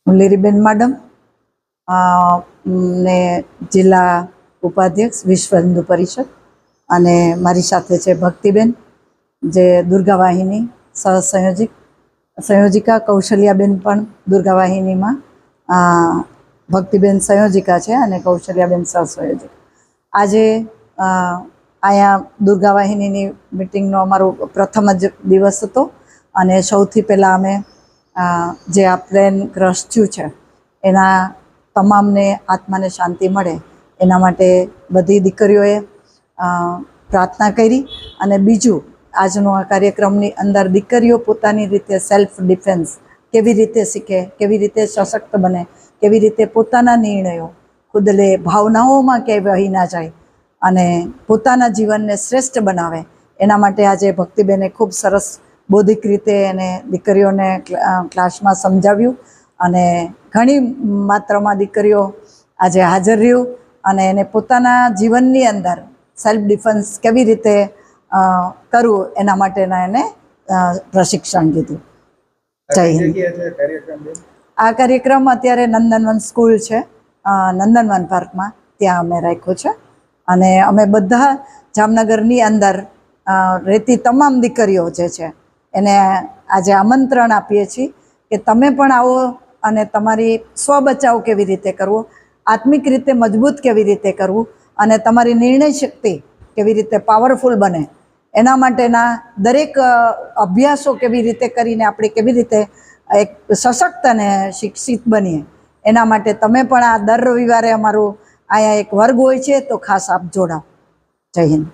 હું લીરીબેન માડમ ને જિલ્લા ઉપાધ્યક્ષ વિશ્વ હિન્દુ પરિષદ અને મારી સાથે છે ભક્તિબેન જે દુર્ગા વાહિની સંયોજિકા કૌશલ્યાબેન પણ દુર્ગા વાહિનીમાં ભક્તિબેન સંયોજિકા છે અને કૌશલ્યાબેન સહસંયોજિકા. આજે અહીંયા દુર્ગા વાહિનીની મિટિંગનો અમારો પ્રથમ જ દિવસ હતો અને સૌથી પહેલાં અમે જે આ પ્લેન ક્રશ થયું છે એના તમામને આત્માને શાંતિ મળે એના માટે બધી દીકરીઓએ પ્રાર્થના કરી. અને બીજું આજનો આ કાર્યક્રમની અંદર દીકરીઓ પોતાની રીતે સેલ્ફ ડિફેન્સ કેવી રીતે શીખે, કેવી રીતે સશક્ત બને, કેવી રીતે પોતાના નિર્ણયો ખુદ લે, ભાવનાઓમાં ક્યાંય વહી ના જાય અને પોતાના જીવનને શ્રેષ્ઠ બનાવે એના માટે આજે ભક્તિબેને ખૂબ સરસ બૌદ્ધિક રીતે એને દીકરીઓને ક્લાસમાં સમજાવ્યું અને ઘણી માત્રામાં દીકરીઓ આજે હાજર રહ્યું અને એને પોતાના જીવનની અંદર સેલ્ફ ડિફેન્સ કેવી રીતે કરવું એના માટેના એને પ્રશિક્ષણ દીધું. જય હિન્દ. આ કાર્યક્રમ અત્યારે નંદનવન સ્કૂલ છે, નંદનવન પાર્કમાં, ત્યાં અમે રાખ્યો છે અને અમે બધા જામનગરની અંદર રહેતી તમામ દીકરીઓ જે છે એને આજે આમંત્રણ આપીએ છીએ કે તમે પણ આવો અને તમારી સ્વ બચાવ કેવી રીતે કરવો, આત્મિક રીતે મજબૂત કેવી રીતે કરવું અને તમારી નિર્ણય શક્તિ કેવી રીતે પાવરફુલ બને એના માટેના દરેક અભ્યાસો કેવી રીતે કરીને આપણે કેવી રીતે એક સશક્ત અને શિક્ષિત બનીએ એના માટે તમે પણ આ દર રવિવારે અમારું અહીંયા એક વર્ગ હોય છે તો ખાસ આપ જોડાઓ. જય હિન્દ.